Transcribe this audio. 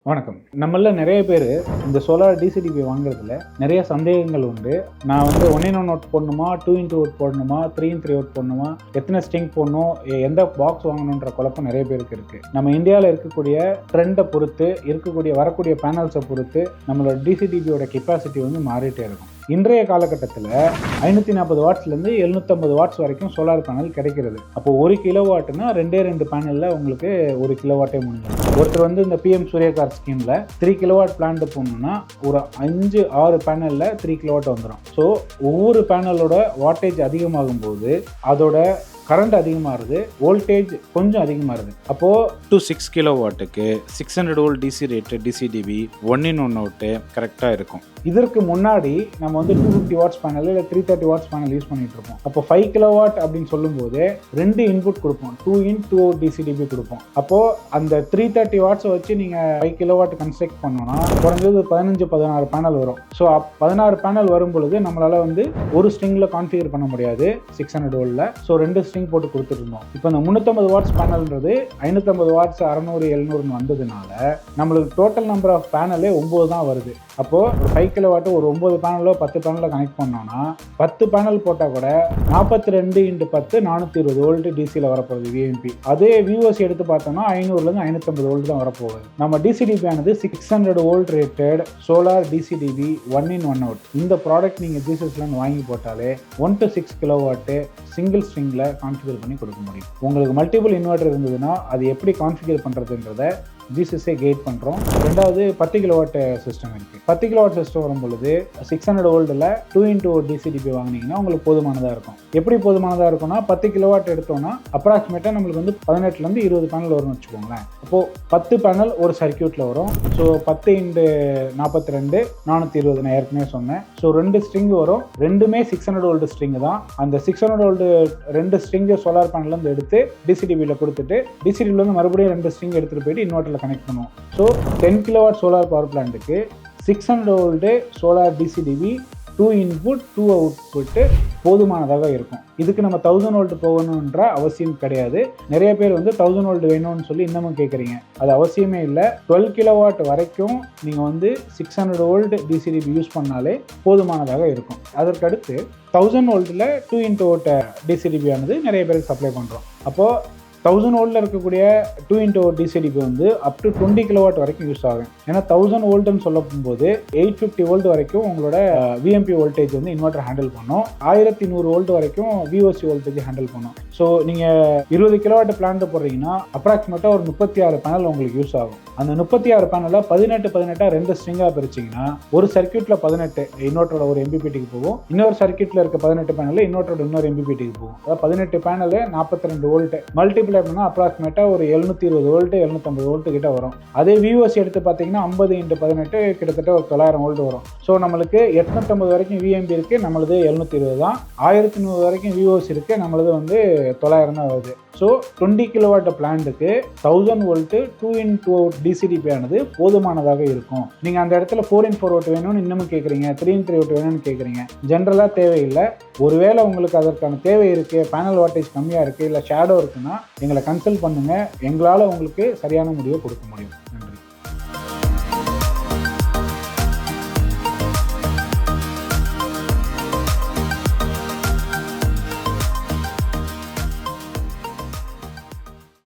வணக்கம். நம்மள நிறைய பேர் இந்த சோலார் டிசிடிபி வாங்குறதுல நிறைய சந்தேகங்கள் உண்டு. நான் வந்து 1-in-1 அவுட் போடணுமா, 2-in-2 அவுட் போடணுமா, 3-in-3 அவுட் போடணுமா, எத்தனை ஸ்ட்ரிங் போடணும், எந்த பாக்ஸ் வாங்கணுன்ற குழப்பம் நிறைய பேருக்கு இருக்கு. நம்ம இந்தியாவில் இருக்கக்கூடிய ட்ரெண்டை பொறுத்து, வரக்கூடிய பேனல்ஸை பொறுத்து நம்மளோட டிசிடிபியோட கெப்பாசிட்டி வந்து மாறிட்டே இருக்கும். இன்றைய காலகட்டத்தில் 540 வாட்ஸ்லேருந்து 750 வாட்ஸ் வரைக்கும் சோலார் பேனல் கிடைக்கிறது. அப்போ 1 கிலோவாட்னா 2 பேனலில் உங்களுக்கு 1 கிலோவாட்டே முடிஞ்சிடும். ஒருத்தர் வந்து இந்த PM சூரியகார் ஸ்கீமில் 3 கிலோவாட் பிளான்ட் போடணும்னா ஒரு 5-6 பேனலில் 3 கிலோவாட் வந்துடும். ஸோ ஒவ்வொரு பேனலோட வாட்டேஜ் அதிகமாகும் போது அதோட கரண்ட் அதிகமாகுது, வோல்டேஜ் கொஞ்சம் அதிகமாகுது. அப்போது 6 கிலோவாட்டுக்கு 600 volt DC rate DCDB 1-in-1 out கரெக்டாக இருக்கும். இதற்கு முன்னாடி நம்ம வந்து 250 வாட்ஸ் பேனல் இல்லை 330 வாட்ஸ் பேனல் யூஸ் பண்ணிட்டு இருப்போம். அப்போ 5 கிலோவாட் அப்படின்னு சொல்லும்போது 2 இன்புட் கொடுப்போம், 2-in-2 அவுட் DCDB கொடுப்போம். அப்போது அந்த 330 வாட்ஸை வச்சு நீங்கள் 5 கிலோவாட் கன்ஸ்ட்ரக்ட் பண்ணோன்னா குறைஞ்சது 15-16 பேனல் வரும். ஸோ 16 பேனல் வரும் பொழுது நம்மளால் வந்து ஒரு ஸ்ட்ரிங்கில் கான்ஃபிகர் பண்ண முடியாது 600 வோல்ட்டில். ஸோ 2 ஸ்ட்ரிங் போட்டு கொடுத்துருந்தோம். இப்போ இந்த 350 வாட்ஸ் பேனல்ன்றது 550 வாட்ஸ் 600-700 வந்ததுனால நம்மளுக்கு டோட்டல் நம்பர் ஆஃப் பேனலே 9 தான் வருது. அப்போது 5 கிலோவாட் ஒரு 9 பேனலோ 10 பேனலோ கனெக்ட் பண்ணோம்னா 10 பேனல் போட்டால் கூட 42x10 420 வோல்ட் டிசியில் வரப்போகுது VMP. அதே VOC எடுத்து பார்த்தோம்னா 500லேருந்து 550 வோல்ட் தான் வரப்போகுது. நம்ம DCDB ஆனது 600 volt rated solar DCDB 1-in-1 out. இந்த ப்ராடக்ட் நீங்கள் GEESYஸ்லேருந்து வாங்கி போட்டாலே 1 to 6 கிலோவாட்டு சிங்கிள் ஸ்ட்ரிங்கில் கான்ஃபிகர் பண்ணி கொடுக்க முடியும். உங்களுக்கு மல்டிபிள் இன்வெர்டர் இருந்ததுன்னா அது எப்படி கான்ஃபிகர் பண்ணுறதுன்றத GEESYஸே கைட் பண்ணுறோம். ரெண்டாவது 10 கிலோவாட் சிஸ்டம் இருக்குது. 10 கிலோவாட் சிஸ்டம் வரும்பொழுது 600 வோல்ட்டில் 2-in-2 DCDB வாங்கினீங்கன்னா உங்களுக்கு போதுமானதாக இருக்கும். எப்படி போதுமானதாக இருக்கும்னா 10 கிலோவாட் எடுத்தோம்னா அப்ராக்சிமேட்டாக நம்மளுக்கு வந்து 18லேருந்து 20 பேனல் வரும்னு வச்சுக்கோங்களேன். அப்போது 10 பேனல் ஒரு சர்க்கியூட்டில் வரும். ஸோ 10x42 420 நான் ஏற்கனவே சொன்னேன். ஸோ 2 ஸ்ட்ரிங் வரும், ரெண்டுமே 600 வோல்ட் ஸ்ட்ரிங் தான். அந்த 600 வோல்ட் 2 ஸ்ட்ரிங்கு சோலார் பேனல்லேருந்து எடுத்து DCDB-ல கொடுத்துட்டு DCDB-லேருந்து மறுபடியும் 2 ஸ்ட்ரிங் எடுத்துகிட்டு போயிட்டு இன்வெர்ட்டரில் கனெக்ட் பண்ணுவோம். ஸோ 10 கிலோவாட் சோலார் பவர் பிளான்ட்டுக்கு 600 volt solar DCDB 2 input 2 output போதுமானதாக இருக்கும். இதுக்கு நம்ம 1000 வோல்ட் போகணுன்ற அவசியம் கிடையாது. நிறைய பேர் வந்து 1000 வோல்ட் வேணும்னு சொல்லி இன்னமும் கேட்குறீங்க. அது அவசியமே இல்லை. 12 கிலோவாட் வரைக்கும் நீங்கள் வந்து 600 வோல்ட் DCDB யூஸ் பண்ணாலே போதுமானதாக இருக்கும். அதற்கடுத்து 1000 வோல்ட்டில் 2-in-2 அவுட் DCDB ஆனது நிறைய பேருக்கு சப்ளை பண்ணுறோம். அப்போது 1000 வோல்ட்டில் இருக்கக்கூடிய 2-in-2 DCDB வந்து அப் டு 20 கிலோவாட் வரைக்கும் யூஸ் ஆகும். ஏன்னா 1000 வோல்ட்னு சொல்ல போகும்போது 850 வோல்ட் வரைக்கும் உங்களோட VMP வோல்டேஜ் வந்து இன்வெர்டர் ஹேண்டில் பண்ணும். 1100 வோல்ட் வரைக்கும் VOC வோல்டேஜ் ஹேண்டில் பண்ணும். ஸோ நீங்கள் 20 கிலோவாட் பிளான்ட் போடுறீங்கன்னா அப்ராக்சிமேட்டாக ஒரு 36 பேனல் உங்களுக்கு யூஸ் ஆகும். அந்த 36 பேனலில் 18 2 ஸ்ட்ரிங்காக பிரிச்சிங்கன்னா ஒரு சர்க்கியூட்டில் 18 இன்வெர்ட்டரோட ஒரு MPPTக்கு போகும், இன்னொரு சர்க்கியூட்டில் இருக்க 18 பேனல் இன்வெர்ட்டரோட இன்னொரு MPPTக்கு போகும். அதாவது 18 பேனல் 42 வோல்ட் மல்டிபிளை பண்ணால் அப்ராக்சிமேட்டாக ஒரு 720 வோல்ட் 750 வோல்ட் கிட்ட வரும். அதே VOC எடுத்து பார்த்தீங்கன்னா 50x18 கிட்டத்தட்ட ஒரு 900 வோல்ட் வரும். ஸோ நம்மளுக்கு 850 வரைக்கும் VMP இருக்குது, நம்மளது 720 தான். 1100 வரைக்கும் VOC இருக்குது, நம்மளது வந்து 900 தான் வருது. ஸோ 20 கிலோவாட் பிளான்ட்டுக்கு 1000 வோல்ட் 2-in-2 அவுட் DCDB ஆனது போதுமானதாக இருக்கும். நீங்கள் அந்த இடத்துல 4-in-4 அவுட் வேணும்னு இன்னமும் கேட்குறீங்க, 3-in-3 அவுட் வேணும்னு கேட்குறீங்க. ஜென்ரலாக தேவையில்லை. ஒருவேளை உங்களுக்கு அதற்கான தேவை இருக்குது, பேனல் வாட்டேஜ் கம்மியாக இருக்குது, இல்லை ஷேடோ இருக்குன்னா எங்களை கன்சல்ட் பண்ணுங்கள். எங்களால் உங்களுக்கு சரியான முடிவை கொடுக்க முடியும். நன்றி.